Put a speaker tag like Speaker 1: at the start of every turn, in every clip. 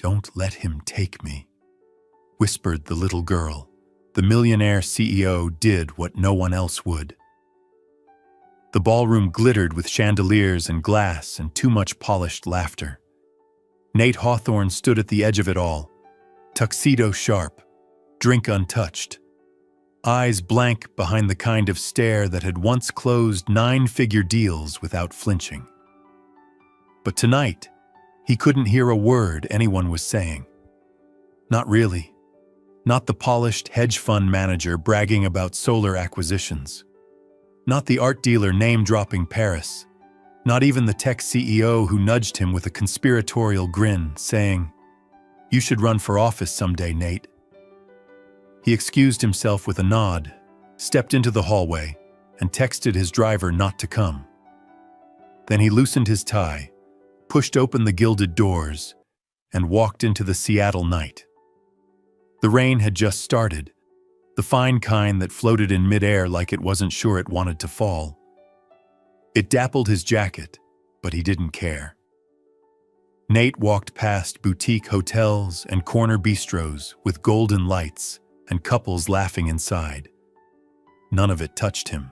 Speaker 1: "Don't let him take me," whispered the little girl. The millionaire CEO did what no one else would. The ballroom glittered with chandeliers and glass and too much polished laughter. Nate Hawthorne stood at the edge of it all, tuxedo sharp, drink untouched, eyes blank behind the kind of stare that had once closed 9-figure deals without flinching. But tonight, he couldn't hear a word anyone was saying. Not really. Not the polished hedge fund manager bragging about solar acquisitions. Not the art dealer name-dropping Paris. Not even the tech CEO who nudged him with a conspiratorial grin, saying, "You should run for office someday, Nate." He excused himself with a nod, stepped into the hallway, and texted his driver not to come. Then he loosened his tie, pushed open the gilded doors, and walked into the Seattle night. The rain had just started, the fine kind that floated in midair like it wasn't sure it wanted to fall. It dappled his jacket, but he didn't care. Nate walked past boutique hotels and corner bistros with golden lights and couples laughing inside. None of it touched him.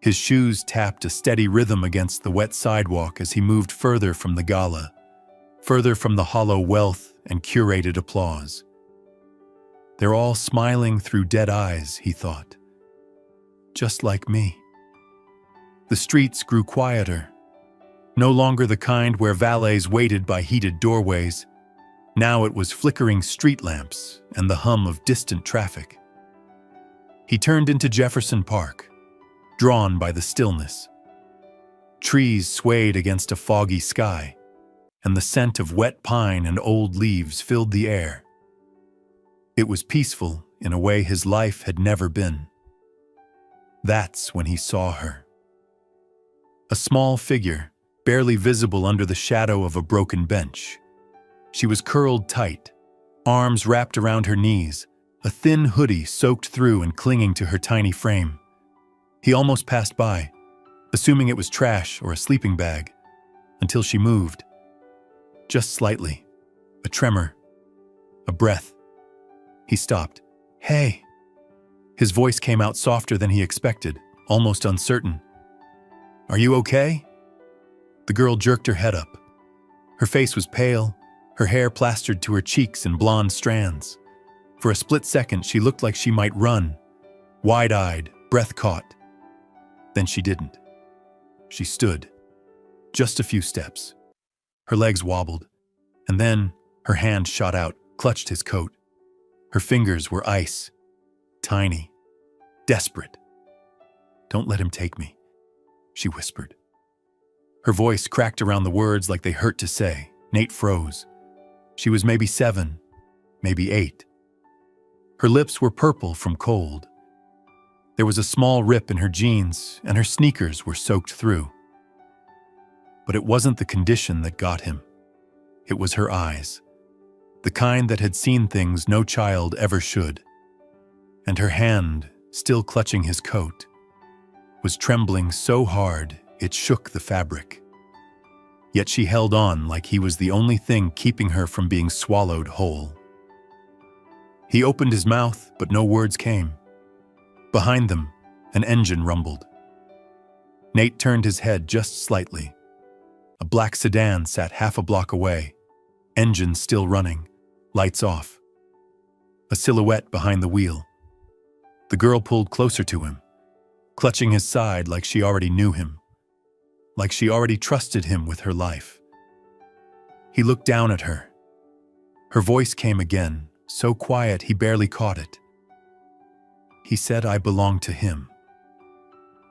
Speaker 1: His shoes tapped a steady rhythm against the wet sidewalk as he moved further from the gala, further from the hollow wealth and curated applause. They're all smiling through dead eyes, he thought. Just like me. The streets grew quieter. No longer the kind where valets waited by heated doorways. Now it was flickering street lamps and the hum of distant traffic. He turned into Jefferson Park, drawn by the stillness. Trees swayed against a foggy sky, and the scent of wet pine and old leaves filled the air. It was peaceful in a way his life had never been. That's when he saw her. A small figure, barely visible under the shadow of a broken bench. She was curled tight, arms wrapped around her knees, a thin hoodie soaked through and clinging to her tiny frame. He almost passed by, assuming it was trash or a sleeping bag, until she moved. Just slightly. A tremor. A breath. He stopped. "Hey." His voice came out softer than he expected, almost uncertain. "Are you okay?" The girl jerked her head up. Her face was pale, her hair plastered to her cheeks in blonde strands. For a split second, she looked like she might run, wide-eyed, breath caught. Then she didn't. She stood. Just a few steps. Her legs wobbled, and then her hand shot out, clutched his coat. Her fingers were ice, tiny, desperate. "Don't let him take me," she whispered. Her voice cracked around the words like they hurt to say. Nate froze. She was maybe 7, maybe 8. Her lips were purple from cold. There was a small rip in her jeans, and her sneakers were soaked through. But it wasn't the condition that got him. It was her eyes. The kind that had seen things no child ever should. And her hand, still clutching his coat, was trembling so hard it shook the fabric. Yet she held on like he was the only thing keeping her from being swallowed whole. He opened his mouth, but no words came. Behind them, an engine rumbled. Nate turned his head just slightly. A black sedan sat half a block away, engine still running, lights off. A silhouette behind the wheel. The girl pulled closer to him, clutching his side like she already knew him, like she already trusted him with her life. He looked down at her. Her voice came again, so quiet he barely caught it. He said I belonged to him.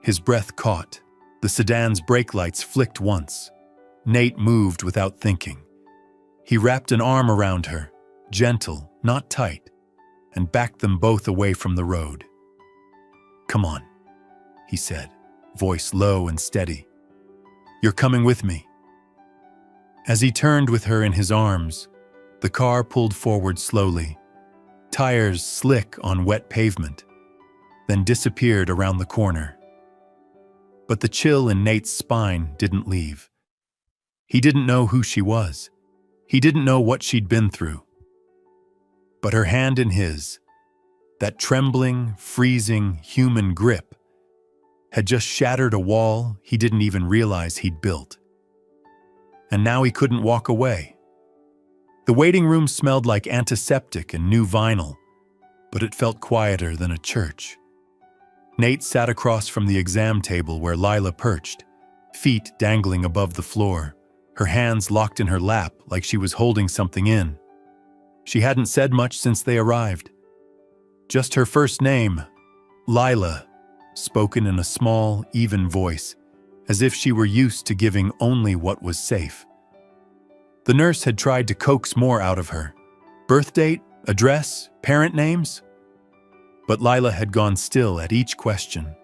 Speaker 1: His breath caught. The sedan's brake lights flicked once. Nate moved without thinking. He wrapped an arm around her, gentle, not tight, and backed them both away from the road. "Come on," he said, voice low and steady. "You're coming with me." As he turned with her in his arms, the car pulled forward slowly, tires slick on wet pavement, then disappeared around the corner. But the chill in Nate's spine didn't leave. He didn't know who she was. He didn't know what she'd been through. But her hand in his, that trembling, freezing human grip, had just shattered a wall he didn't even realize he'd built. And now he couldn't walk away. The waiting room smelled like antiseptic and new vinyl, but it felt quieter than a church. Nate sat across from the exam table where Lila perched, feet dangling above the floor, her hands locked in her lap like she was holding something in. She hadn't said much since they arrived. Just her first name, Lila, spoken in a small, even voice, as if she were used to giving only what was safe. The nurse had tried to coax more out of her. Birth date, address, parent names? But Lila had gone still at each question,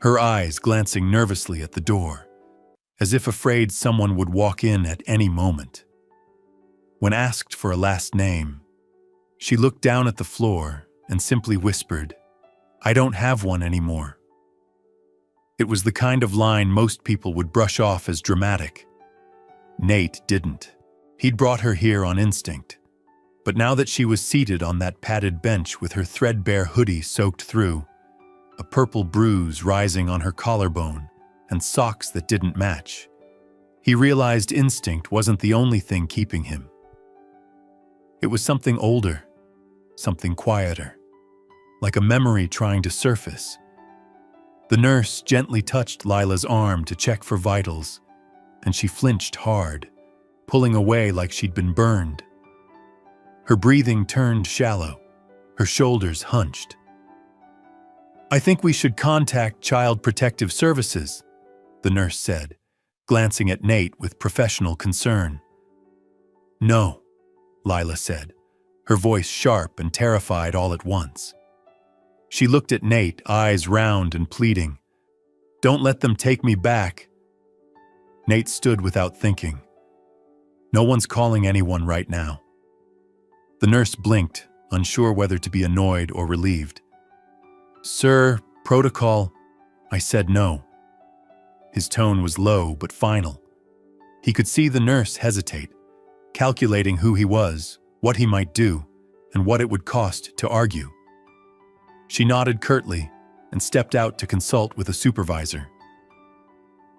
Speaker 1: her eyes glancing nervously at the door, as if afraid someone would walk in at any moment. When asked for a last name, she looked down at the floor and simply whispered, "I don't have one anymore." It was the kind of line most people would brush off as dramatic. Nate didn't. He'd brought her here on instinct. But now that she was seated on that padded bench with her threadbare hoodie soaked through, a purple bruise rising on her collarbone, and socks that didn't match, he realized instinct wasn't the only thing keeping him. It was something older, something quieter, like a memory trying to surface. The nurse gently touched Lila's arm to check for vitals, and she flinched hard, pulling away like she'd been burned. Her breathing turned shallow, her shoulders hunched. "I think we should contact Child Protective Services," the nurse said, glancing at Nate with professional concern. "No," Lila said, her voice sharp and terrified all at once. She looked at Nate, eyes round and pleading. "Don't let them take me back." Nate stood without thinking. "No one's calling anyone right now." The nurse blinked, unsure whether to be annoyed or relieved. "Sir, protocol," I said no. His tone was low but final. He could see the nurse hesitate, calculating who he was, what he might do, and what it would cost to argue. She nodded curtly and stepped out to consult with a supervisor.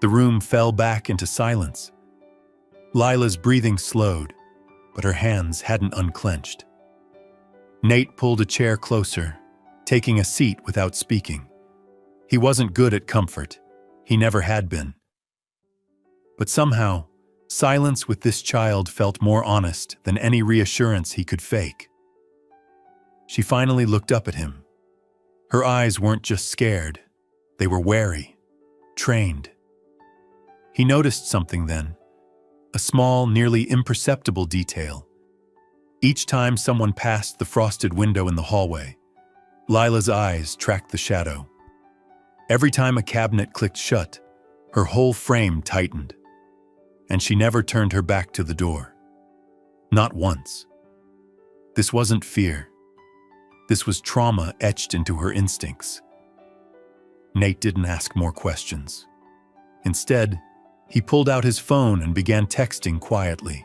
Speaker 1: The room fell back into silence. Lila's breathing slowed, but her hands hadn't unclenched. Nate pulled a chair closer, taking a seat without speaking. He wasn't good at comfort. He never had been. But somehow, silence with this child felt more honest than any reassurance he could fake. She finally looked up at him. Her eyes weren't just scared. They were wary, trained. He noticed something then. A small, nearly imperceptible detail. Each time someone passed the frosted window in the hallway, Lila's eyes tracked the shadow. Every time a cabinet clicked shut, her whole frame tightened, and she never turned her back to the door. Not once. This wasn't fear. This was trauma etched into her instincts. Nate didn't ask more questions. Instead, he pulled out his phone and began texting quietly,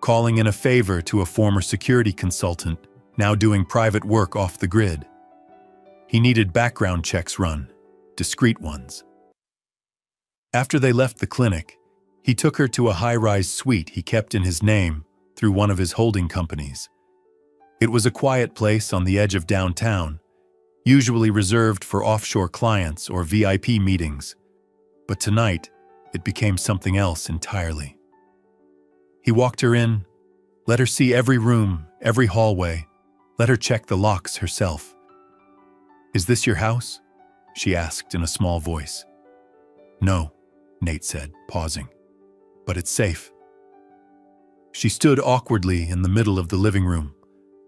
Speaker 1: calling in a favor to a former security consultant, now doing private work off the grid. He needed background checks run, discreet ones. After they left the clinic, he took her to a high-rise suite he kept in his name through one of his holding companies. It was a quiet place on the edge of downtown, usually reserved for offshore clients or VIP meetings. But tonight, it became something else entirely. He walked her in, let her see every room, every hallway, let her check the locks herself. "Is this your house?" she asked in a small voice. "No," Nate said, pausing. "But it's safe." She stood awkwardly in the middle of the living room,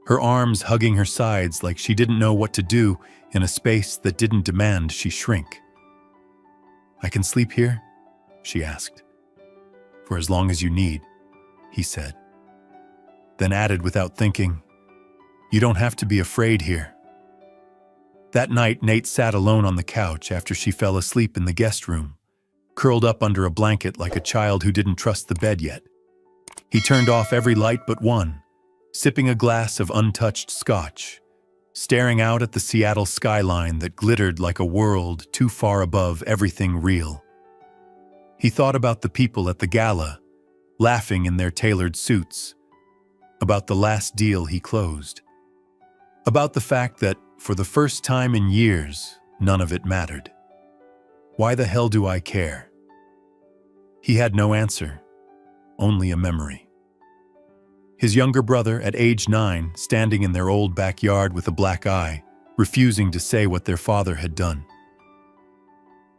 Speaker 1: her arms hugging her sides like she didn't know what to do in a space that didn't demand she shrink. "I can sleep here?" she asked. "For as long as you need," he said. Then added without thinking, "You don't have to be afraid here." That night, Nate sat alone on the couch after she fell asleep in the guest room, curled up under a blanket like a child who didn't trust the bed yet. He turned off every light but one, sipping a glass of untouched scotch, staring out at the Seattle skyline that glittered like a world too far above everything real. He thought about the people at the gala, laughing in their tailored suits, about the last deal he closed, about the fact that, for the first time in years, none of it mattered. Why the hell do I care? He had no answer, only a memory. His younger brother, at age 9, standing in their old backyard with a black eye, refusing to say what their father had done.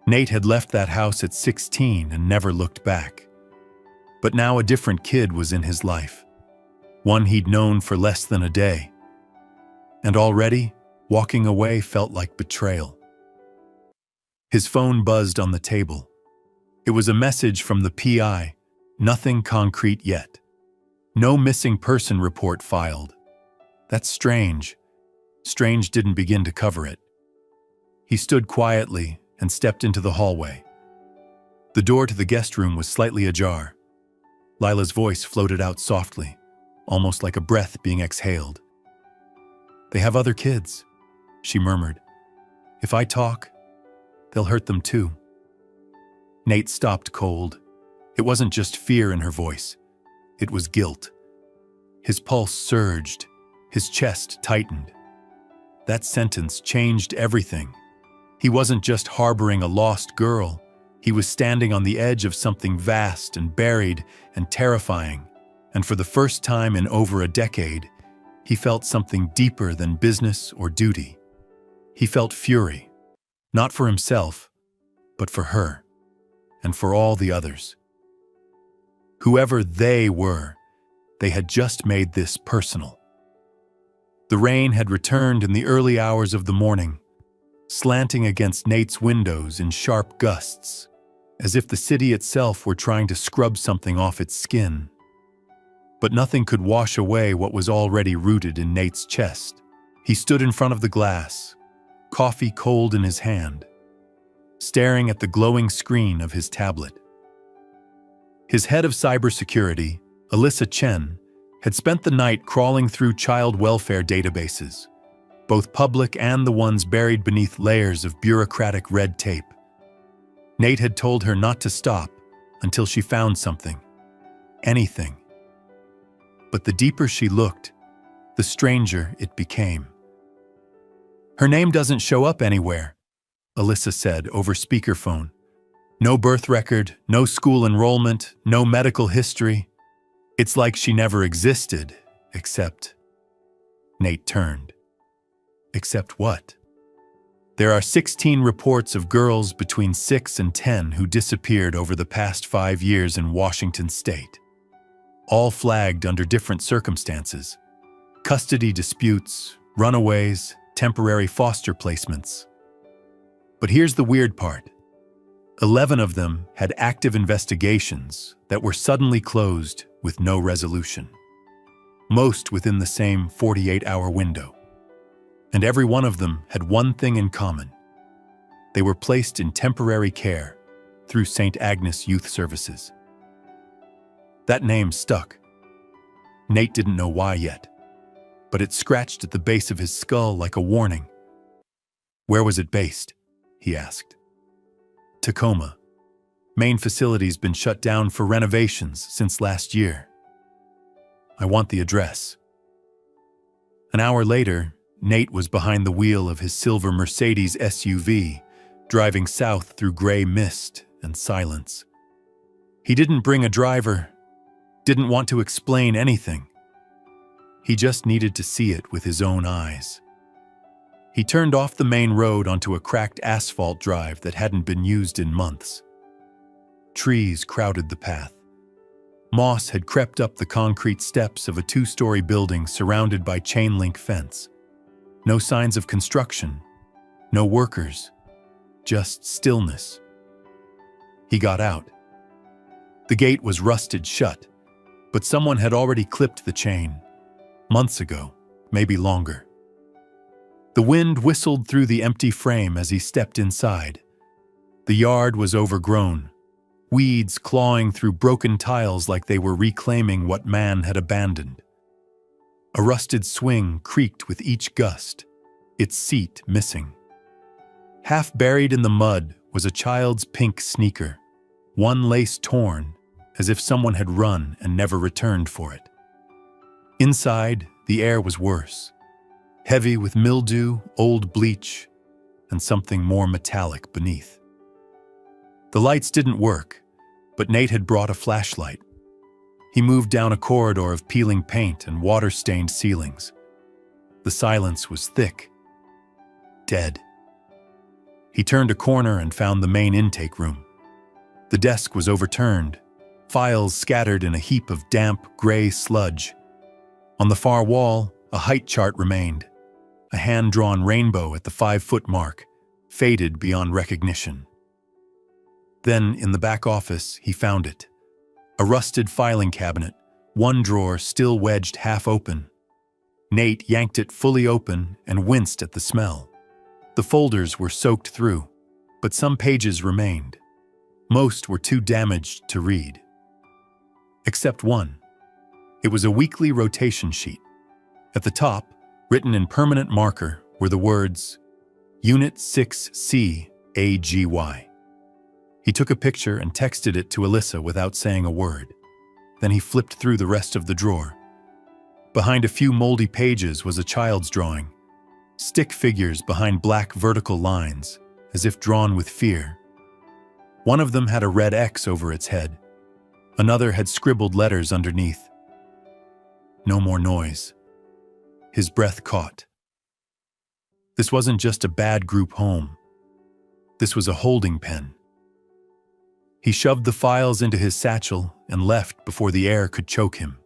Speaker 1: Nate had left that house at 16 and never looked back. But now a different kid was in his life, one he'd known for less than a day. And already, walking away felt like betrayal. His phone buzzed on the table. It was a message from the PI, nothing concrete yet. No missing person report filed. That's strange. Strange didn't begin to cover it. He stood quietly and stepped into the hallway. The door to the guest room was slightly ajar. Lila's voice floated out softly, almost like a breath being exhaled. "They have other kids," she murmured. "If I talk, they'll hurt them too." Nate stopped cold. It wasn't just fear in her voice. It was guilt. His pulse surged. His chest tightened. That sentence changed everything. He wasn't just harboring a lost girl. He was standing on the edge of something vast and buried and terrifying. And for the first time in over a decade, he felt something deeper than business or duty. He felt fury, not for himself, but for her, and for all the others. Whoever they were, they had just made this personal. The rain had returned in the early hours of the morning, slanting against Nate's windows in sharp gusts, as if the city itself were trying to scrub something off its skin. But nothing could wash away what was already rooted in Nate's chest. He stood in front of the glass, coffee cold in his hand, staring at the glowing screen of his tablet. His head of cybersecurity, Alyssa Chen, had spent the night crawling through child welfare databases, both public and the ones buried beneath layers of bureaucratic red tape. Nate had told her not to stop until she found something, anything. But the deeper she looked, the stranger it became. "Her name doesn't show up anywhere," Alyssa said over speakerphone. "No birth record, no school enrollment, no medical history. It's like she never existed, except..." Nate turned. Except what? "There are 16 reports of girls between 6 and 10 who disappeared over the past 5 years in Washington state. All flagged under different circumstances. Custody disputes, runaways, temporary foster placements. But here's the weird part. 11 of them had active investigations that were suddenly closed with no resolution. Most within the same 48-hour window. And every one of them had one thing in common. They were placed in temporary care through St. Agnes Youth Services." That name stuck. Nate didn't know why yet, but it scratched at the base of his skull like a warning. "Where was it based?" he asked. "Tacoma. Main facility's been shut down for renovations since last year. I want the address." An hour later, Nate was behind the wheel of his silver Mercedes SUV, driving south through gray mist and silence. He didn't bring a driver, didn't want to explain anything. He just needed to see it with his own eyes. He turned off the main road onto a cracked asphalt drive that hadn't been used in months. Trees crowded the path. Moss had crept up the concrete steps of a 2-story building surrounded by chain-link fence. No signs of construction, no workers, just stillness. He got out. The gate was rusted shut, but someone had already clipped the chain, months ago, maybe longer. The wind whistled through the empty frame as he stepped inside. The yard was overgrown, weeds clawing through broken tiles like they were reclaiming what man had abandoned. A rusted swing creaked with each gust, its seat missing. Half buried in the mud was a child's pink sneaker, one lace torn, as if someone had run and never returned for it. Inside, the air was worse, heavy with mildew, old bleach, and something more metallic beneath. The lights didn't work, but Nate had brought a flashlight. He moved down a corridor of peeling paint and water-stained ceilings. The silence was thick, dead. He turned a corner and found the main intake room. The desk was overturned, files scattered in a heap of damp, gray sludge. On the far wall, a height chart remained, a hand-drawn rainbow at the 5-foot mark, faded beyond recognition. Then, in the back office, he found it. A rusted filing cabinet, one drawer still wedged half open. Nate yanked it fully open and winced at the smell. The folders were soaked through, but some pages remained. Most were too damaged to read. Except one. It was a weekly rotation sheet. At the top, written in permanent marker, were the words, Unit 6C AGY. He took a picture and texted it to Alyssa without saying a word. Then he flipped through the rest of the drawer. Behind a few moldy pages was a child's drawing. Stick figures behind black vertical lines, as if drawn with fear. One of them had a red X over its head. Another had scribbled letters underneath. No more noise. His breath caught. This wasn't just a bad group home. This was a holding pen. He shoved the files into his satchel and left before the air could choke him.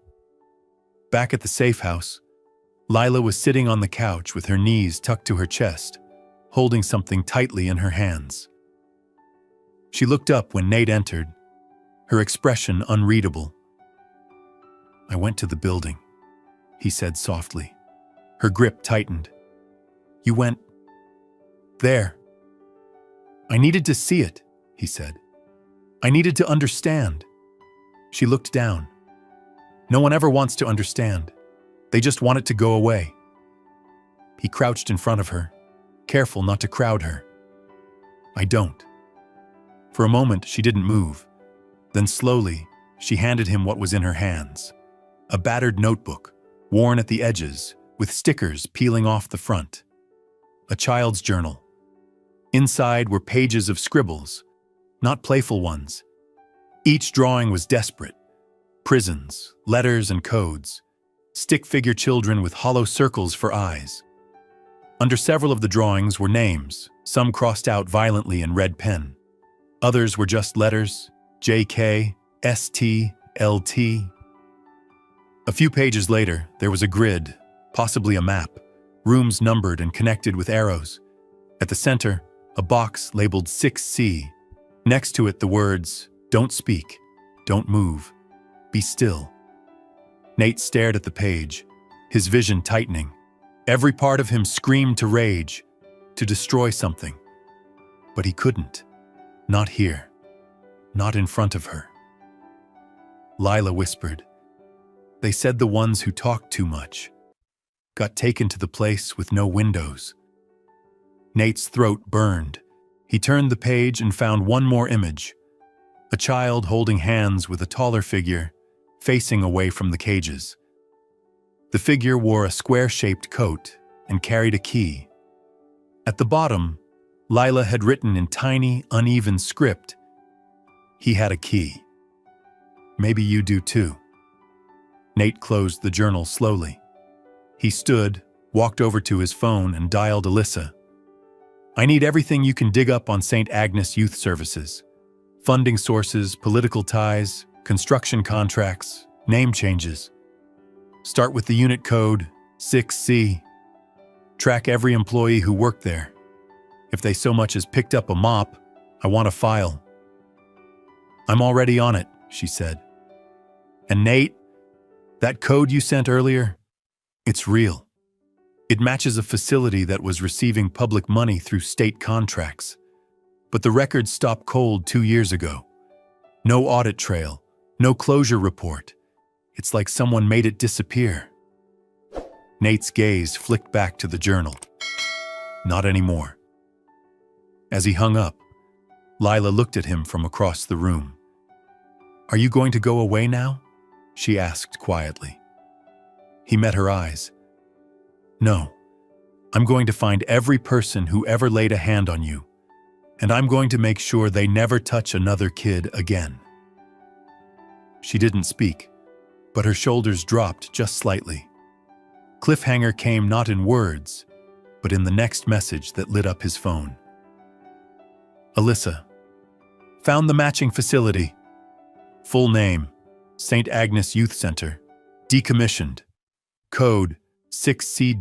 Speaker 1: Back at the safe house, Lila was sitting on the couch with her knees tucked to her chest, holding something tightly in her hands. She looked up when Nate entered, her expression unreadable. "I went to the building," he said softly. Her grip tightened. "You went there." "I needed to see it," he said. "I needed to understand." She looked down. No one ever wants to understand. They just want it to go away. He crouched in front of her, careful not to crowd her. "I don't." For a moment, she didn't move. Then slowly, she handed him what was in her hands. A battered notebook, worn at the edges, with stickers peeling off the front. A child's journal. Inside were pages of scribbles, not playful ones. Each drawing was desperate. Prisons, letters and codes. Stick-figure children with hollow circles for eyes. Under several of the drawings were names, some crossed out violently in red pen. Others were just letters, JK, ST, LT. A few pages later, there was a grid, possibly a map, rooms numbered and connected with arrows. At the center, a box labeled 6C. Next to it, the words, "Don't speak, don't move, be still." Nate stared at the page, his vision tightening. Every part of him screamed to rage, to destroy something. But he couldn't. Not here. Not in front of her. Lila whispered. "They said the ones who talked too much got taken to the place with no windows." Nate's throat burned. He turned the page and found one more image. A child holding hands with a taller figure, facing away from the cages. The figure wore a square-shaped coat and carried a key. At the bottom, Lila had written in tiny, uneven script, "He had a key. Maybe you do too." Nate closed the journal slowly. He stood, walked over to his phone and dialed Alyssa. "I need everything you can dig up on St. Agnes Youth Services. Funding sources, political ties, construction contracts, name changes. Start with the unit code 6C. Track every employee who worked there. If they so much as picked up a mop, I want a file." "I'm already on it," she said. "And Nate, that code you sent earlier, it's real. It matches a facility that was receiving public money through state contracts. But the records stopped cold 2 years ago. No audit trail, no closure report. It's like someone made it disappear. Nate's gaze flicked back to the journal. Not anymore. As he hung up, Lila looked at him from across the room. "Are you going to go away now?" she asked quietly. He met her eyes. "No. I'm going to find every person who ever laid a hand on you, and I'm going to make sure they never touch another kid again." She didn't speak, but her shoulders dropped just slightly. Cliffhanger came not in words, but in the next message that lit up his phone. Alyssa. Found the matching facility. Full name, St. Agnes Youth Center. Decommissioned. Code 6C-AGY.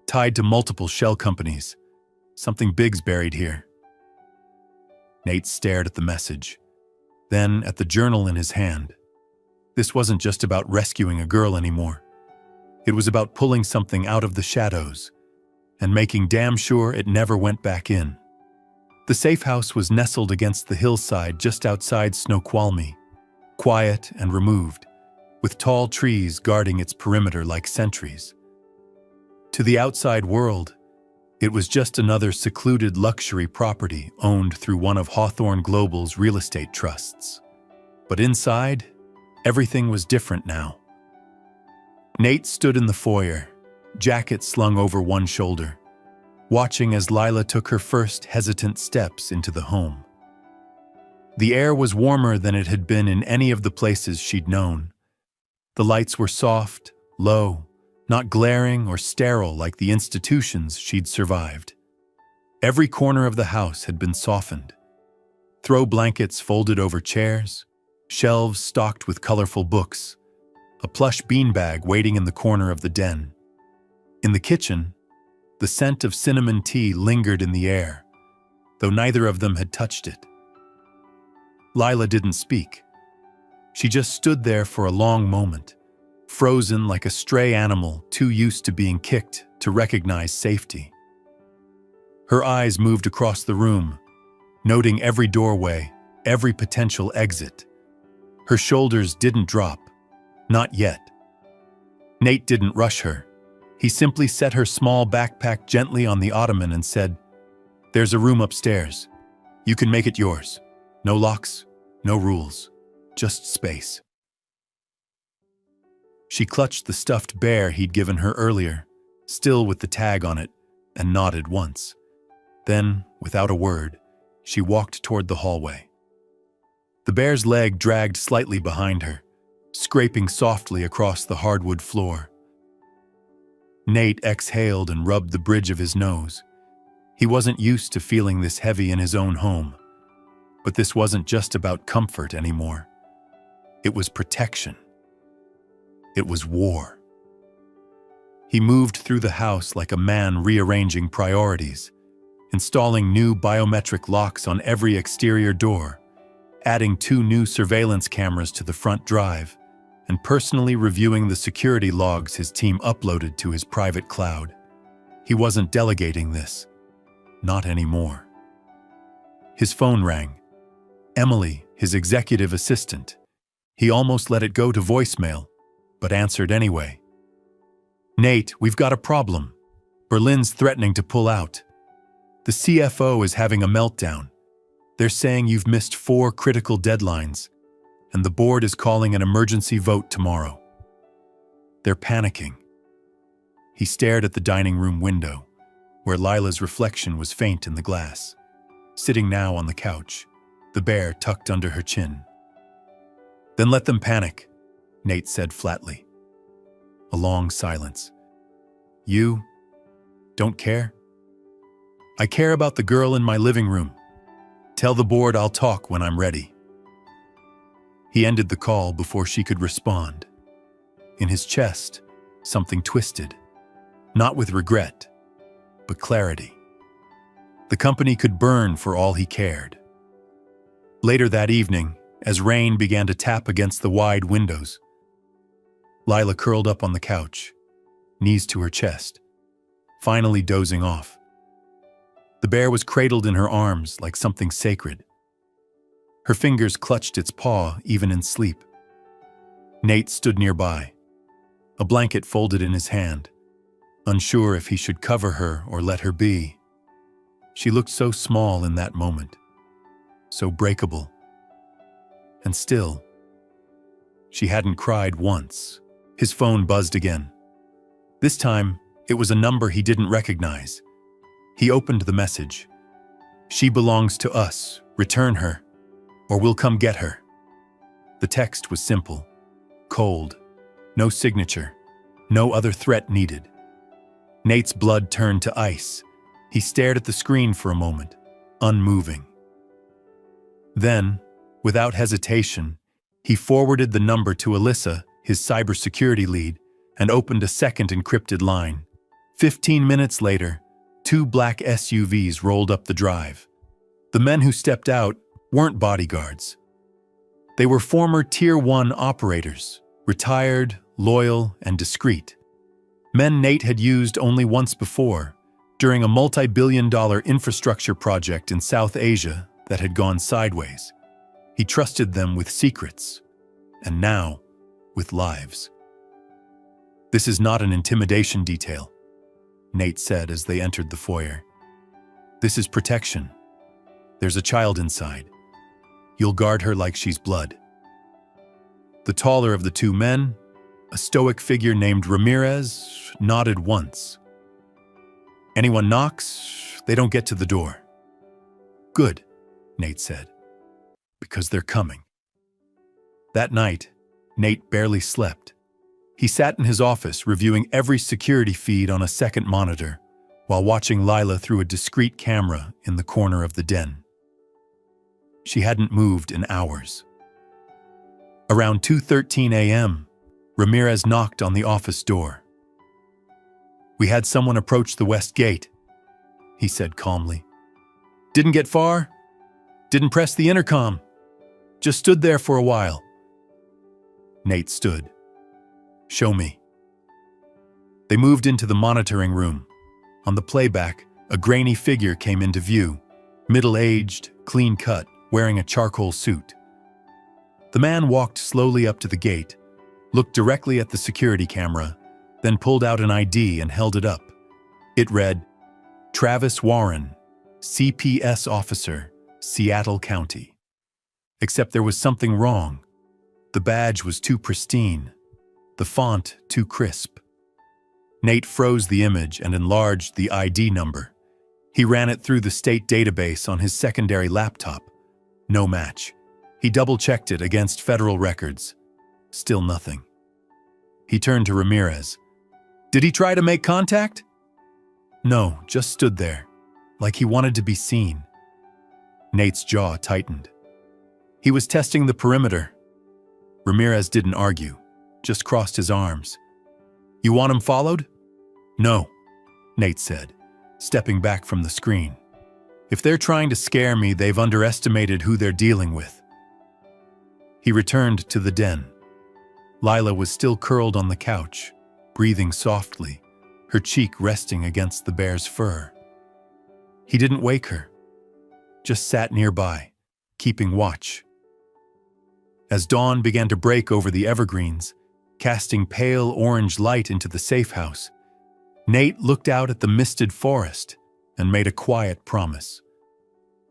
Speaker 1: Tied to multiple shell companies. Something big's buried here. Nate stared at the message, then at the journal in his hand. This wasn't just about rescuing a girl anymore. It was about pulling something out of the shadows and making damn sure it never went back in. The safe house was nestled against the hillside just outside Snoqualmie, quiet and removed, with tall trees guarding its perimeter like sentries. To the outside world, it was just another secluded luxury property owned through one of Hawthorne Global's real estate trusts. But inside, everything was different now. Nate stood in the foyer, jacket slung over one shoulder, watching as Lila took her first hesitant steps into the home. The air was warmer than it had been in any of the places she'd known. The lights were soft, low, not glaring or sterile like the institutions she'd survived. Every corner of the house had been softened. Throw blankets folded over chairs, shelves stocked with colorful books, a plush beanbag waiting in the corner of the den. In the kitchen, the scent of cinnamon tea lingered in the air, though neither of them had touched it. Lila didn't speak. She just stood there for a long moment, frozen like a stray animal too used to being kicked to recognize safety. Her eyes moved across the room, noting every doorway, every potential exit. Her shoulders didn't drop. Not yet. Nate didn't rush her. He simply set her small backpack gently on the ottoman and said, "There's a room upstairs. You can make it yours. No locks, no rules, just space." She clutched the stuffed bear he'd given her earlier, still with the tag on it, and nodded once. Then, without a word, she walked toward the hallway. The bear's leg dragged slightly behind her, scraping softly across the hardwood floor. Nate exhaled and rubbed the bridge of his nose. He wasn't used to feeling this heavy in his own home. But this wasn't just about comfort anymore. It was protection. It was war. He moved through the house like a man rearranging priorities, installing new biometric locks on every exterior door, adding 2 new surveillance cameras to the front drive, and personally reviewing the security logs his team uploaded to his private cloud. He wasn't delegating this. Not anymore. His phone rang. Emily, his executive assistant. He almost let it go to voicemail, but answered anyway. "Nate, we've got a problem. Berlin's threatening to pull out. The CFO is having a meltdown. They're saying you've missed 4 critical deadlines, and the board is calling an emergency vote tomorrow." They're panicking. He stared at the dining room window, where Lila's reflection was faint in the glass, sitting now on the couch, the bear tucked under her chin. "Then let them panic," Nate said flatly. A long silence. "You don't care?" "I care about the girl in my living room. Tell the board I'll talk when I'm ready." He ended the call before she could respond. In his chest, something twisted, not with regret, but clarity. The company could burn for all he cared. Later that evening, as rain began to tap against the wide windows, Lila curled up on the couch, knees to her chest, finally dozing off. The bear was cradled in her arms like something sacred. Her fingers clutched its paw even in sleep. Nate stood nearby, a blanket folded in his hand, unsure if he should cover her or let her be. She looked so small in that moment, so breakable. And still, she hadn't cried once. His phone buzzed again. This time, it was a number he didn't recognize. He opened the message. "She belongs to us. Return her, or we'll come get her." The text was simple, cold, no signature, no other threat needed. Nate's blood turned to ice. He stared at the screen for a moment, unmoving. Then, without hesitation, he forwarded the number to Alyssa, his cybersecurity lead, and opened a second encrypted line. 15 minutes later, 2 black SUVs rolled up the drive. The men who stepped out weren't bodyguards. They were former Tier 1 operators, retired, loyal, and discreet. Men Nate had used only once before, during a multi-billion-dollar infrastructure project in South Asia that had gone sideways. He trusted them with secrets, and now, with lives. "This is not an intimidation detail," Nate said as they entered the foyer. "This is protection. There's a child inside. You'll guard her like she's blood." The taller of the 2 men, a stoic figure named Ramirez, nodded once. "Anyone knocks, they don't get to the door." "Good," Nate said, "because they're coming." That night, Nate barely slept. He sat in his office reviewing every security feed on a second monitor while watching Lila through a discreet camera in the corner of the den. She hadn't moved in hours. Around 2:13 a.m., Ramirez knocked on the office door. "We had someone approach the west gate," he said calmly. "Didn't get far, didn't press the intercom, just stood there for a while." Nate stood. "Show me." They moved into the monitoring room. On the playback, a grainy figure came into view, middle-aged, clean-cut, wearing a charcoal suit. The man walked slowly up to the gate, looked directly at the security camera, then pulled out an ID and held it up. It read, "Travis Warren, CPS Officer, Seattle County." Except there was something wrong. The badge was too pristine, the font too crisp. Nate froze the image and enlarged the ID number. He ran it through the state database on his secondary laptop. No match. He double-checked it against federal records. Still nothing. He turned to Ramirez. "Did he try to make contact?" "No, just stood there, like he wanted to be seen." Nate's jaw tightened. "He was testing the perimeter." Ramirez didn't argue, just crossed his arms. "You want him followed?" "No," Nate said, stepping back from the screen. "If they're trying to scare me, they've underestimated who they're dealing with." He returned to the den. Lila was still curled on the couch, breathing softly, her cheek resting against the bear's fur. He didn't wake her, just sat nearby, keeping watch. As dawn began to break over the evergreens, casting pale orange light into the safe house, Nate looked out at the misted forest and made a quiet promise,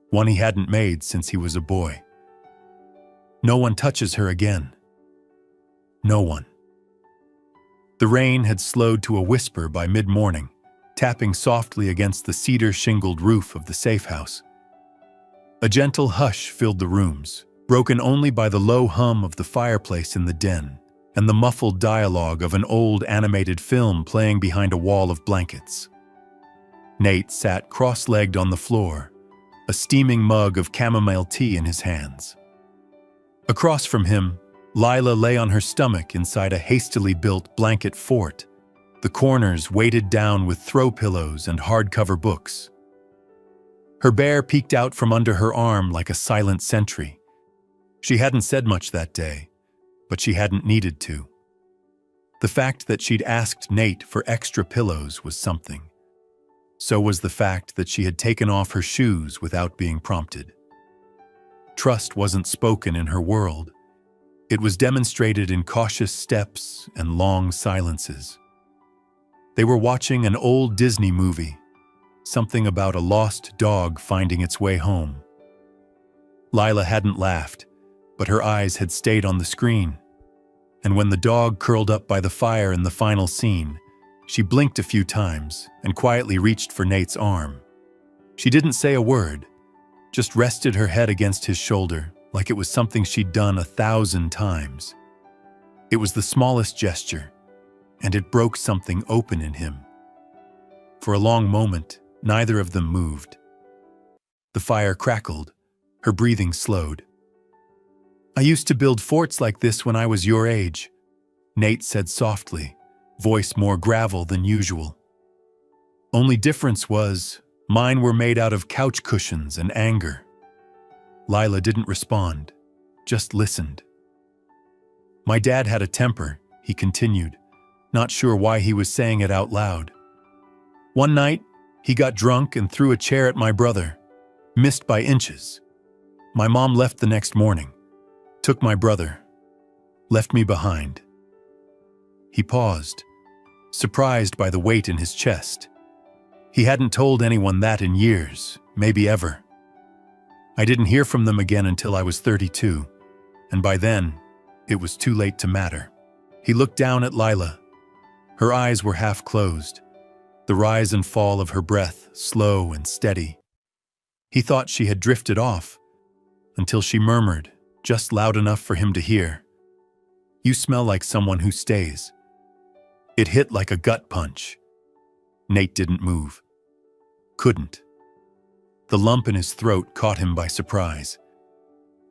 Speaker 1: one he hadn't made since he was a boy. No one touches her again. No one. The rain had slowed to a whisper by mid-morning, tapping softly against the cedar-shingled roof of the safe house. A gentle hush filled the rooms, broken only by the low hum of the fireplace in the den and the muffled dialogue of an old animated film playing behind a wall of blankets. Nate sat cross-legged on the floor, a steaming mug of chamomile tea in his hands. Across from him, Lila lay on her stomach inside a hastily built blanket fort, the corners weighted down with throw pillows and hardcover books. Her bear peeked out from under her arm like a silent sentry. She hadn't said much that day, but she hadn't needed to. The fact that she'd asked Nate for extra pillows was something. So was the fact that she had taken off her shoes without being prompted. Trust wasn't spoken in her world. It was demonstrated in cautious steps and long silences. They were watching an old Disney movie, something about a lost dog finding its way home. Lila hadn't laughed, but her eyes had stayed on the screen. And when the dog curled up by the fire in the final scene, she blinked a few times and quietly reached for Nate's arm. She didn't say a word, just rested her head against his shoulder like it was something she'd done 1,000 times. It was the smallest gesture, and it broke something open in him. For a long moment, neither of them moved. The fire crackled, her breathing slowed. "I used to build forts like this when I was your age," Nate said softly, voice more gravel than usual. "Only difference was, mine were made out of couch cushions and anger." Lila didn't respond, just listened. "My dad had a temper," he continued, not sure why he was saying it out loud. "One night, he got drunk and threw a chair at my brother, missed by inches. My mom left the next morning, took my brother, left me behind." He paused, surprised by the weight in his chest. He hadn't told anyone that in years, maybe ever. "I didn't hear from them again until I was 32, and by then, it was too late to matter." He looked down at Lila. Her eyes were half closed, the rise and fall of her breath slow and steady. He thought she had drifted off, until she murmured, just loud enough for him to hear, "You smell like someone who stays." It hit like a gut punch. Nate didn't move. Couldn't. The lump in his throat caught him by surprise.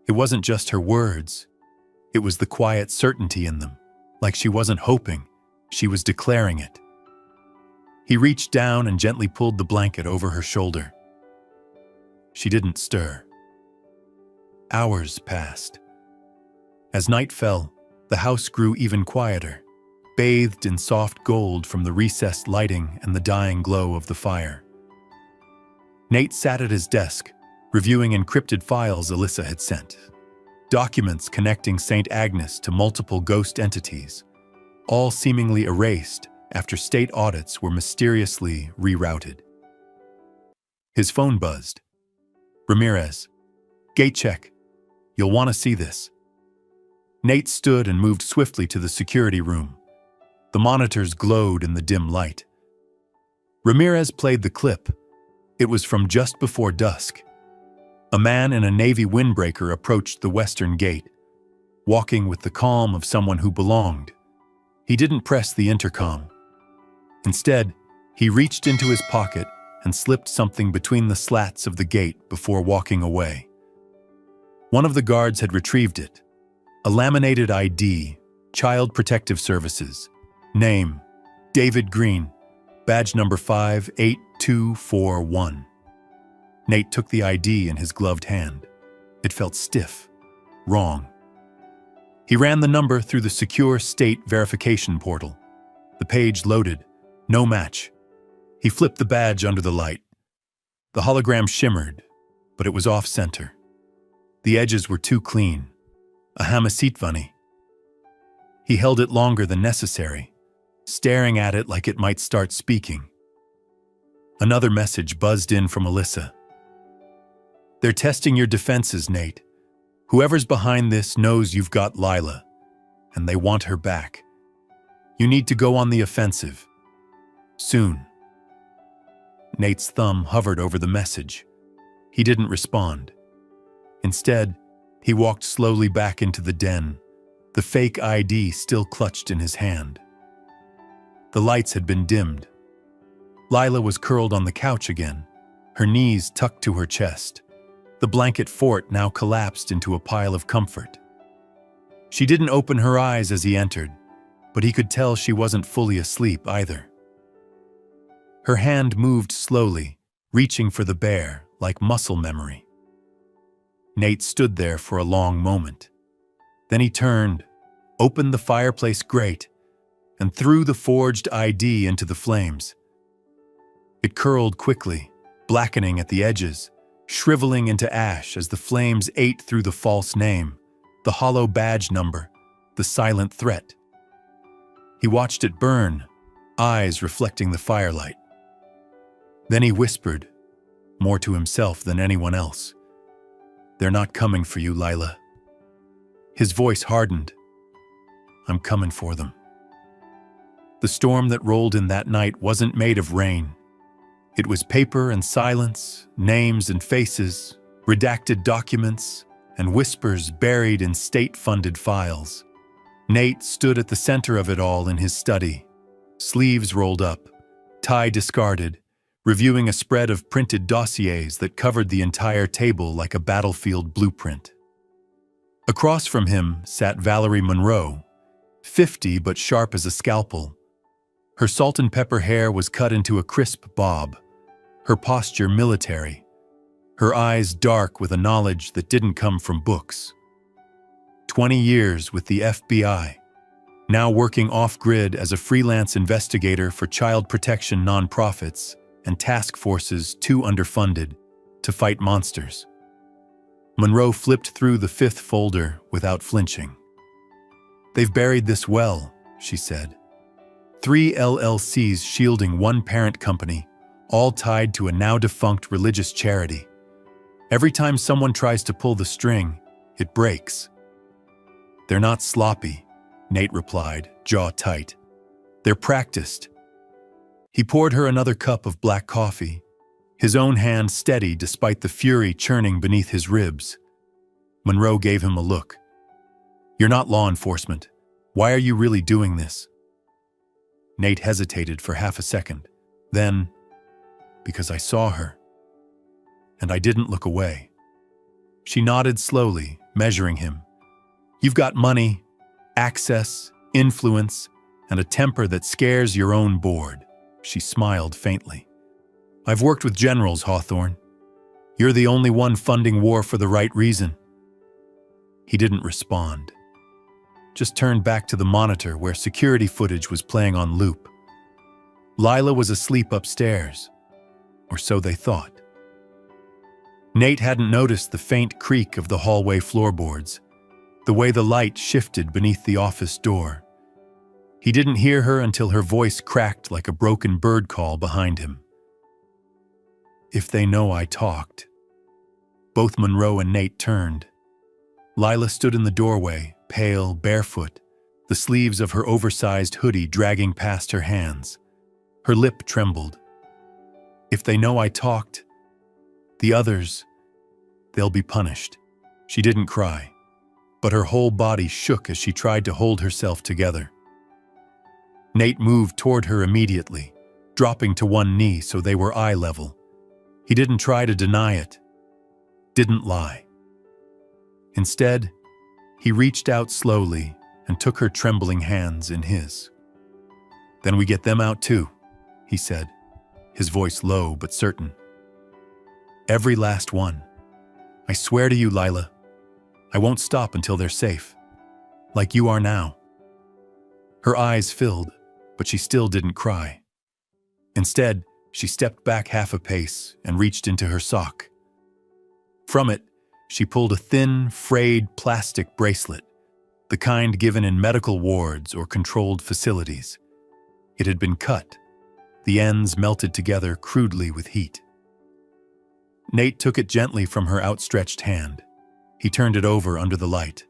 Speaker 1: It wasn't just her words. It was the quiet certainty in them, like she wasn't hoping, she was declaring it. He reached down and gently pulled the blanket over her shoulder. She didn't stir. Hours passed. As night fell, the house grew even quieter, bathed in soft gold from the recessed lighting and the dying glow of the fire. Nate sat at his desk, reviewing encrypted files Alyssa had sent. Documents connecting St. Agnes to multiple ghost entities, all seemingly erased after state audits were mysteriously rerouted. His phone buzzed. "Ramirez, gate check. You'll want to see this." Nate stood and moved swiftly to the security room. The monitors glowed in the dim light. Ramirez played the clip. It was from just before dusk. A man in a Navy windbreaker approached the western gate, walking with the calm of someone who belonged. He didn't press the intercom. Instead, he reached into his pocket and slipped something between the slats of the gate before walking away. One of the guards had retrieved it. A laminated ID, Child Protective Services. Name, David Green. Badge number 58241. Nate took the ID in his gloved hand. It felt stiff, wrong. He ran the number through the secure state verification portal. The page loaded. No match. He flipped the badge under the light. The hologram shimmered, but it was off-center. The edges were too clean. A Hamasitvani. He held it longer than necessary, staring at it like it might start speaking. Another message buzzed in from Alyssa. "They're testing your defenses, Nate. Whoever's behind this knows you've got Lila, and they want her back. You need to go on the offensive. Soon." Nate's thumb hovered over the message. He didn't respond. Instead, he walked slowly back into the den, the fake ID still clutched in his hand. The lights had been dimmed. Lila was curled on the couch again, her knees tucked to her chest. The blanket fort now collapsed into a pile of comfort. She didn't open her eyes as he entered, but he could tell she wasn't fully asleep either. Her hand moved slowly, reaching for the bear like muscle memory. Nate stood there for a long moment. Then he turned, opened the fireplace grate, and threw the forged ID into the flames. It curled quickly, blackening at the edges, shriveling into ash as the flames ate through the false name, the hollow badge number, the silent threat. He watched it burn, eyes reflecting the firelight. Then he whispered, more to himself than anyone else, "They're not coming for you, Lila." His voice hardened. "I'm coming for them." The storm that rolled in that night wasn't made of rain. It was paper and silence, names and faces, redacted documents, and whispers buried in state-funded files. Nate stood at the center of it all in his study, sleeves rolled up, tie discarded, reviewing a spread of printed dossiers that covered the entire table like a battlefield blueprint. Across from him sat Valerie Monroe, 50 but sharp as a scalpel. Her salt and pepper hair was cut into a crisp bob, her posture military, her eyes dark with a knowledge that didn't come from books. 20 years with the FBI, now working off-grid as a freelance investigator for child protection nonprofits and task forces too underfunded to fight monsters. Monroe flipped through the 5th folder without flinching. "They've buried this well," she said. 3 LLCs shielding one parent company, all tied to a now-defunct religious charity. Every time someone tries to pull the string, it breaks. "They're not sloppy," Nate replied, jaw tight. "They're practiced." He poured her another cup of black coffee, his own hand steady despite the fury churning beneath his ribs. Monroe gave him a look. "You're not law enforcement. Why are you really doing this?" Nate hesitated for half a second. Then, "Because I saw her. And I didn't look away." She nodded slowly, measuring him. "You've got money, access, influence, and a temper that scares your own board." She smiled faintly. "I've worked with generals, Hawthorne. You're the only one funding war for the right reason." He didn't respond. Just turned back to the monitor where security footage was playing on loop. Lila was asleep upstairs, or so they thought. Nate hadn't noticed the faint creak of the hallway floorboards, the way the light shifted beneath the office door. He didn't hear her until her voice cracked like a broken bird call behind him. "If they know I talked." Both Monroe and Nate turned. Lila stood in the doorway, pale, barefoot, the sleeves of her oversized hoodie dragging past her hands. Her lip trembled. "If they know I talked, the others, they'll be punished." She didn't cry, but her whole body shook as she tried to hold herself together. Nate moved toward her immediately, dropping to one knee so they were eye level. He didn't try to deny it, didn't lie. Instead, he reached out slowly and took her trembling hands in his. "Then we get them out too," he said, his voice low but certain. "Every last one. I swear to you, Lila, I won't stop until they're safe. Like you are now." Her eyes filled, but she still didn't cry. Instead, she stepped back half a pace and reached into her sock. From it, she pulled a thin, frayed plastic bracelet, the kind given in medical wards or controlled facilities. It had been cut, the ends melted together crudely with heat. Nate took it gently from her outstretched hand. He turned it over under the light.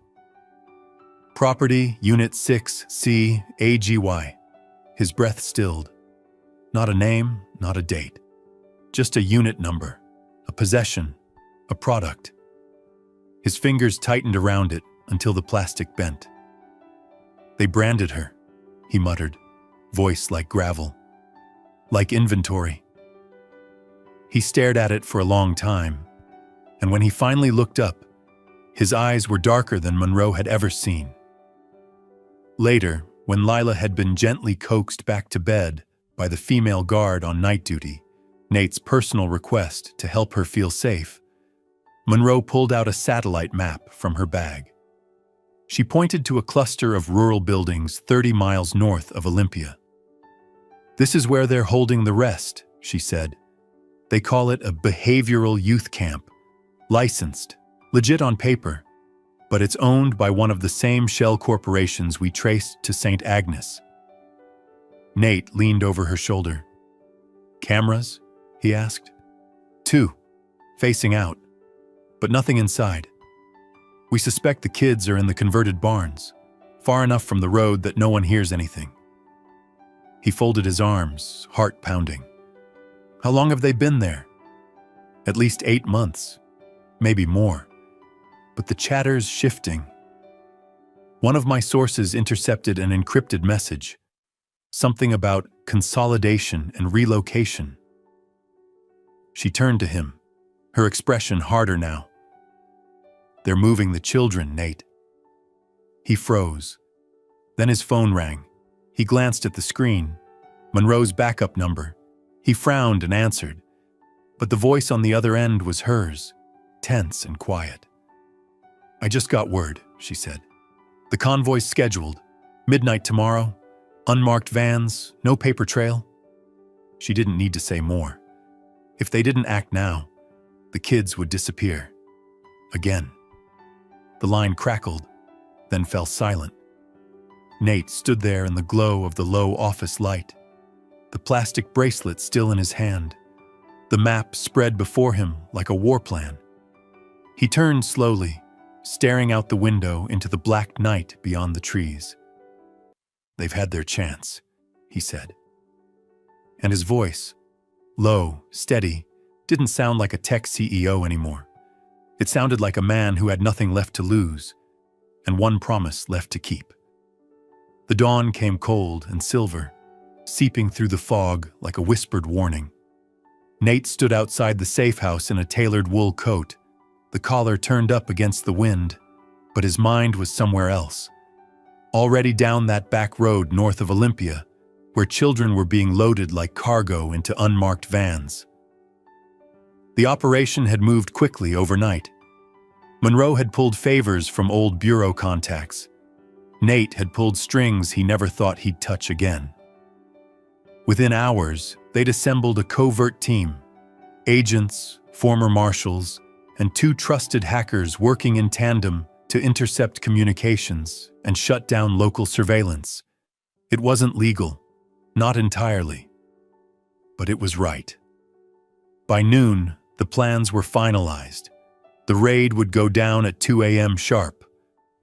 Speaker 1: "Property, Unit 6C, AGY. His breath stilled. Not a name, not a date. Just a unit number, a possession, a product. His fingers tightened around it until the plastic bent. "They branded her," he muttered, voice like gravel. "Like inventory." He stared at it for a long time, and when he finally looked up, his eyes were darker than Monroe had ever seen. Later, when Lila had been gently coaxed back to bed by the female guard on night duty, Nate's personal request to help her feel safe, Monroe pulled out a satellite map from her bag. She pointed to a cluster of rural buildings 30 miles north of Olympia. "This is where they're holding the rest," she said. They call it a behavioral youth camp, licensed, legit on paper, but it's owned by one of the same shell corporations we traced to St. Agnes. Nate leaned over her shoulder. Cameras? He asked. 2, facing out, but nothing inside. We suspect the kids are in the converted barns, far enough from the road that no one hears anything. He folded his arms, heart pounding. How long have they been there? At least 8 months, maybe more. But the chatter's shifting. One of my sources intercepted an encrypted message, something about consolidation and relocation. She turned to him, her expression harder now. They're moving the children, Nate. He froze. Then his phone rang. He glanced at the screen. Monroe's backup number. He frowned and answered. But the voice on the other end was hers, tense and quiet. I just got word, she said. The convoy's scheduled. Midnight tomorrow. Unmarked vans, no paper trail. She didn't need to say more. If they didn't act now, the kids would disappear. Again. The line crackled, then fell silent. Nate stood there in the glow of the low office light, the plastic bracelet still in his hand, the map spread before him like a war plan. He turned slowly, staring out the window into the black night beyond the trees. They've had their chance, he said. And his voice, low, steady, didn't sound like a tech CEO anymore. It sounded like a man who had nothing left to lose, and one promise left to keep. The dawn came cold and silver, seeping through the fog like a whispered warning. Nate stood outside the safe house in a tailored wool coat, the collar turned up against the wind, but his mind was somewhere else. Already down that back road north of Olympia, where children were being loaded like cargo into unmarked vans. The operation had moved quickly overnight. Monroe had pulled favors from old bureau contacts. Nate had pulled strings he never thought he'd touch again. Within hours, they'd assembled a covert team, agents, former marshals, and 2 trusted hackers working in tandem to intercept communications and shut down local surveillance. It wasn't legal, not entirely, but it was right. By noon, the plans were finalized. The raid would go down at 2 a.m. sharp.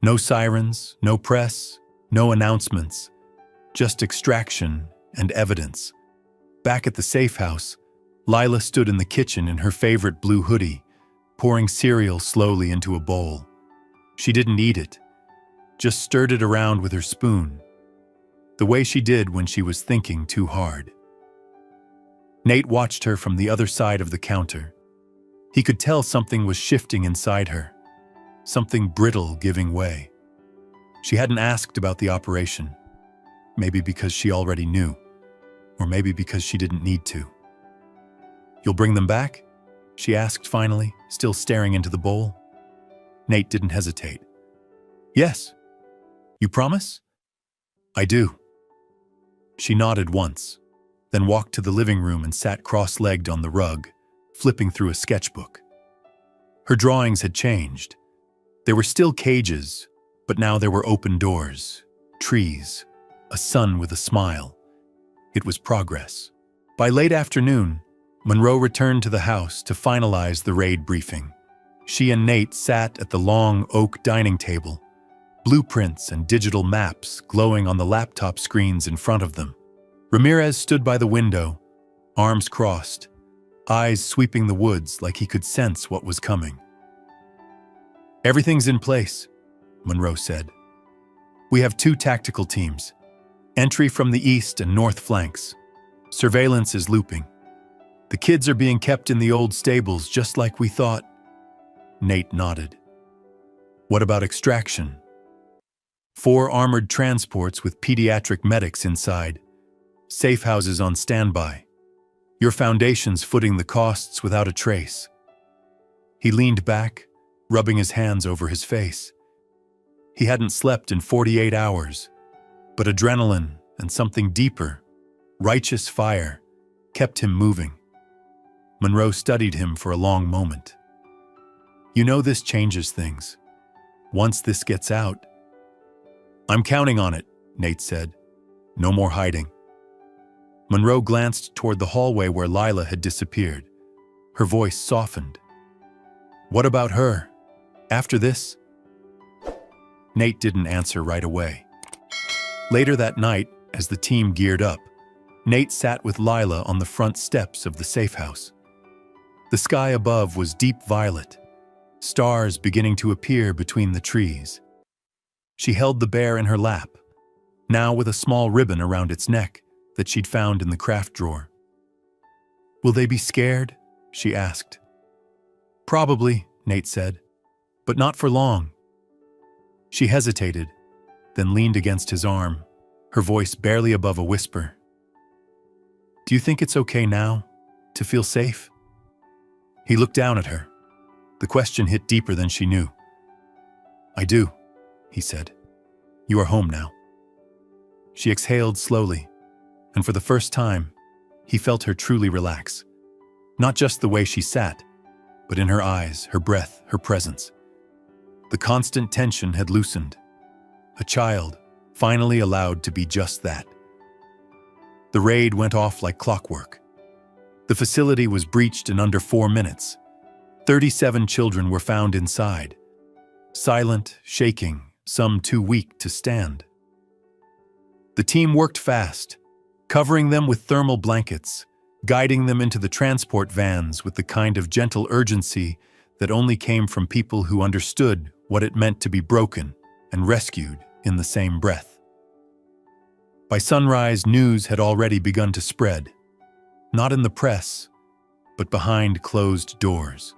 Speaker 1: No sirens, no press, no announcements, just extraction and evidence. Back at the safe house, Lila stood in the kitchen in her favorite blue hoodie, pouring cereal slowly into a bowl. She didn't eat it, just stirred it around with her spoon, the way she did when she was thinking too hard. Nate watched her from the other side of the counter. He could tell something was shifting inside her, something brittle giving way. She hadn't asked about the operation, maybe because she already knew, or maybe because she didn't need to. You'll bring them back? She asked finally, still staring into the bowl. Nate didn't hesitate. Yes. You promise? I do. She nodded once, then walked to the living room and sat cross-legged on the rug, flipping through a sketchbook. Her drawings had changed. There were still cages, but now there were open doors, trees, a sun with a smile. It was progress. By late afternoon, Monroe returned to the house to finalize the raid briefing. She and Nate sat at the long oak dining table, blueprints and digital maps glowing on the laptop screens in front of them. Ramirez stood by the window, arms crossed, eyes sweeping the woods like he could sense what was coming. Everything's in place, Monroe said. We have 2 tactical teams, entry from the east and north flanks. Surveillance is looping. The kids are being kept in the old stables just like we thought. Nate nodded. What about extraction? 4 armored transports with pediatric medics inside. Safe houses on standby. Your foundation's footing the costs without a trace. He leaned back, rubbing his hands over his face. He hadn't slept in 48 hours, but adrenaline and something deeper, righteous fire, kept him moving. Monroe studied him for a long moment. You know this changes things. Once this gets out... I'm counting on it, Nate said. No more hiding. Monroe glanced toward the hallway where Lila had disappeared. Her voice softened. What about her? After this? Nate didn't answer right away. Later that night, as the team geared up, Nate sat with Lila on the front steps of the safe house. The sky above was deep violet, stars beginning to appear between the trees. She held the bear in her lap, now with a small ribbon around its neck that she'd found in the craft drawer. Will they be scared? She asked. Probably, Nate said, but not for long. She hesitated, then leaned against his arm, her voice barely above a whisper. Do you think it's okay now, to feel safe? He looked down at her. The question hit deeper than she knew. I do, he said. You are home now. She exhaled slowly, and for the first time, he felt her truly relax. Not just the way she sat, but in her eyes, her breath, her presence. The constant tension had loosened. A child, finally allowed to be just that. The raid went off like clockwork. The facility was breached in under 4 minutes. 37 children were found inside, silent, shaking, some too weak to stand. The team worked fast, covering them with thermal blankets, guiding them into the transport vans with the kind of gentle urgency that only came from people who understood what it meant to be broken and rescued in the same breath. By sunrise, news had already begun to spread, not in the press, but behind closed doors.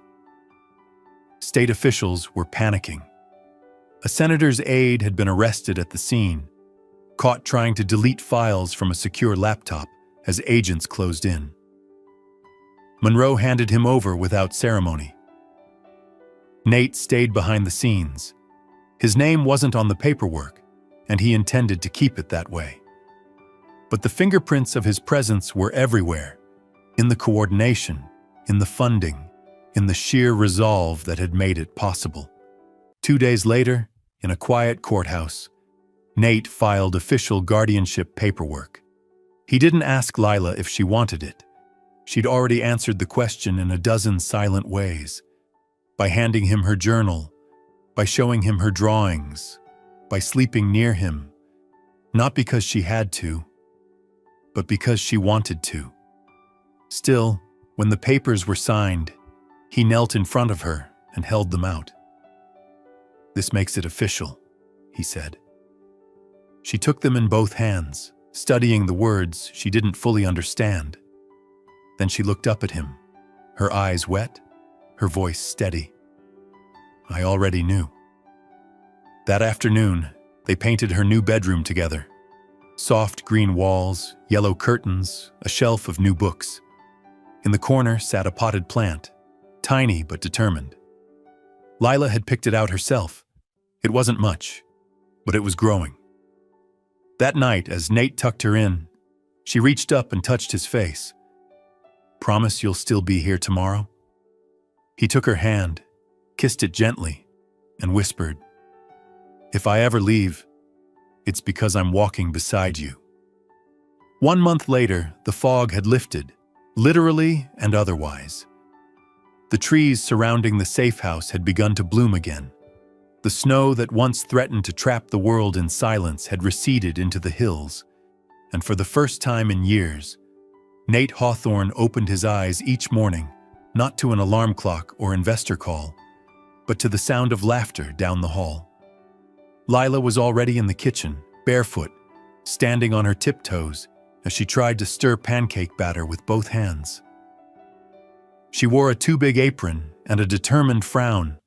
Speaker 1: State officials were panicking. A senator's aide had been arrested at the scene, caught trying to delete files from a secure laptop as agents closed in. Monroe handed him over without ceremony. Nate stayed behind the scenes. His name wasn't on the paperwork, and he intended to keep it that way. But the fingerprints of his presence were everywhere, in the coordination, in the funding, in the sheer resolve that had made it possible. 2 days later, in a quiet courthouse, Nate filed official guardianship paperwork. He didn't ask Lila if she wanted it. She'd already answered the question in a dozen silent ways, by handing him her journal, by showing him her drawings, by sleeping near him, not because she had to, but because she wanted to. Still, when the papers were signed, he knelt in front of her and held them out. This makes it official, he said. She took them in both hands, studying the words she didn't fully understand. Then she looked up at him, her eyes wet, her voice steady. I already knew. That afternoon, they painted her new bedroom together. Soft green walls, yellow curtains, a shelf of new books. In the corner sat a potted plant, tiny but determined. Lila had picked it out herself. It wasn't much, but it was growing. That night, as Nate tucked her in, she reached up and touched his face. Promise you'll still be here tomorrow? He took her hand, kissed it gently, and whispered, If I ever leave, it's because I'm walking beside you. 1 month later, the fog had lifted, literally and otherwise. The trees surrounding the safe house had begun to bloom again. The snow that once threatened to trap the world in silence had receded into the hills, and for the first time in years, Nate Hawthorne opened his eyes each morning, not to an alarm clock or investor call, but to the sound of laughter down the hall. Lila was already in the kitchen, barefoot, standing on her tiptoes as she tried to stir pancake batter with both hands. She wore a too-big apron and a determined frown,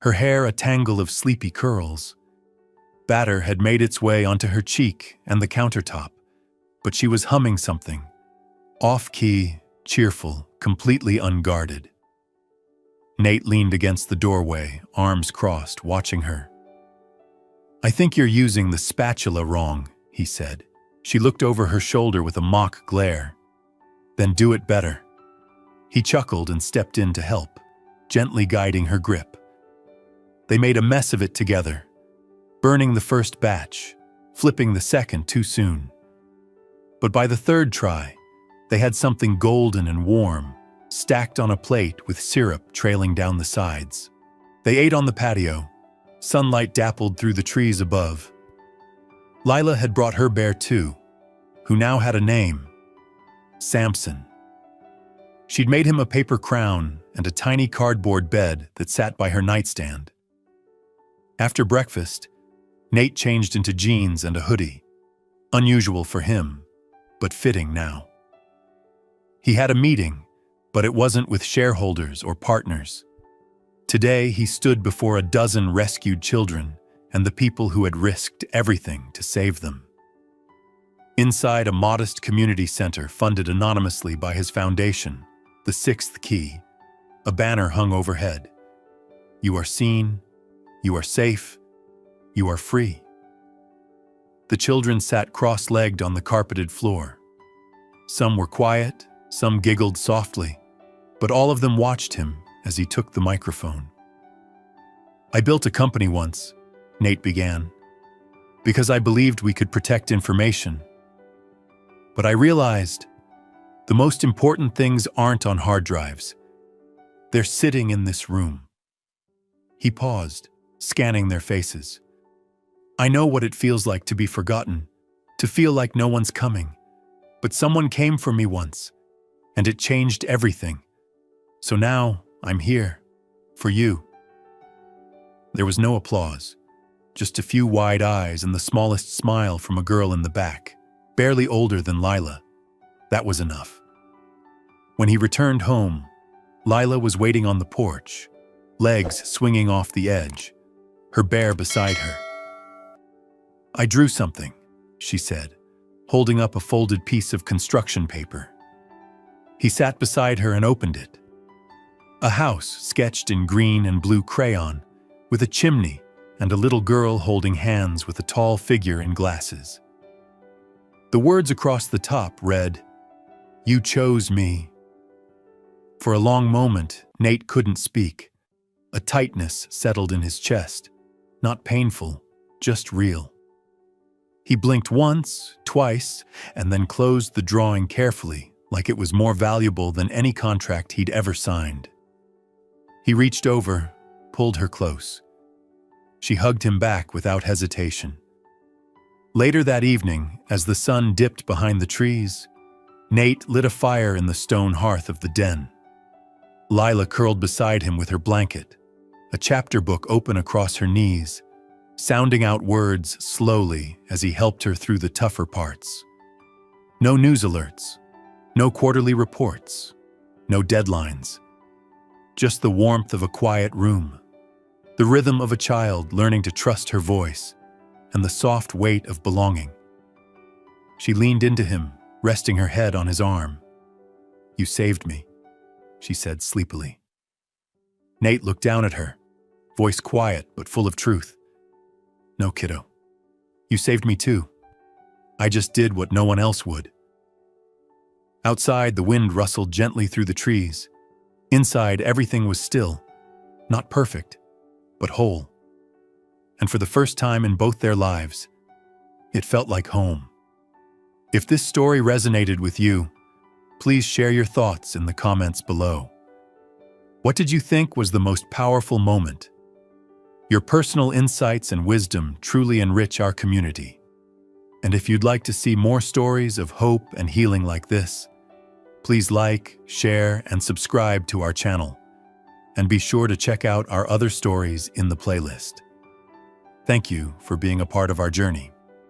Speaker 1: her hair a tangle of sleepy curls. Batter had made its way onto her cheek and the countertop, but she was humming something, off-key, cheerful, completely unguarded. Nate leaned against the doorway, arms crossed, watching her. I think you're using the spatula wrong, he said. She looked over her shoulder with a mock glare. Then do it better. He chuckled and stepped in to help, gently guiding her grip. They made a mess of it together, burning the first batch, flipping the second too soon. But by the third try, they had something golden and warm, stacked on a plate with syrup trailing down the sides. They ate on the patio. Sunlight dappled through the trees above. Lila had brought her bear too, who now had a name, Samson. She'd made him a paper crown and a tiny cardboard bed that sat by her nightstand. After breakfast, Nate changed into jeans and a hoodie, unusual for him, but fitting now. He had a meeting, but it wasn't with shareholders or partners. Today, he stood before a dozen rescued children and the people who had risked everything to save them. Inside a modest community center funded anonymously by his foundation, the Sixth Key, a banner hung overhead. You are seen, you are safe, you are free. The children sat cross-legged on the carpeted floor. Some were quiet, some giggled softly, but all of them watched him as he took the microphone. I built a company once, Nate began, because I believed we could protect information. But I realized the most important things aren't on hard drives. They're sitting in this room. He paused, scanning their faces. I know what it feels like to be forgotten, to feel like no one's coming. But someone came for me once, and it changed everything. So now I'm here, for you. There was no applause, just a few wide eyes and the smallest smile from a girl in the back, barely older than Lila. That was enough. When he returned home, Lila was waiting on the porch, legs swinging off the edge, her bear beside her. I drew something, she said, holding up a folded piece of construction paper. He sat beside her and opened it. A house sketched in green and blue crayon, with a chimney and a little girl holding hands with a tall figure in glasses. The words across the top read, "You chose me." For a long moment, Nate couldn't speak. A tightness settled in his chest, not painful, just real. He blinked once, twice, and then closed the drawing carefully, like it was more valuable than any contract he'd ever signed. He reached over, pulled her close. She hugged him back without hesitation. Later that evening, as the sun dipped behind the trees, Nate lit a fire in the stone hearth of the den. Lila curled beside him with her blanket, a chapter book open across her knees, sounding out words slowly as he helped her through the tougher parts. No news alerts, no quarterly reports, no deadlines. Just the warmth of a quiet room, the rhythm of a child learning to trust her voice, and the soft weight of belonging. She leaned into him, resting her head on his arm. "You saved me," she said sleepily. Nate looked down at her, voice quiet but full of truth. "No, kiddo. You saved me too. I just did what no one else would." Outside, the wind rustled gently through the trees. Inside, everything was still, not perfect, but whole. And for the first time in both their lives, it felt like home. If this story resonated with you, please share your thoughts in the comments below. What did you think was the most powerful moment? Your personal insights and wisdom truly enrich our community. And if you'd like to see more stories of hope and healing like this, please like, share, and subscribe to our channel. And be sure to check out our other stories in the playlist. Thank you for being a part of our journey.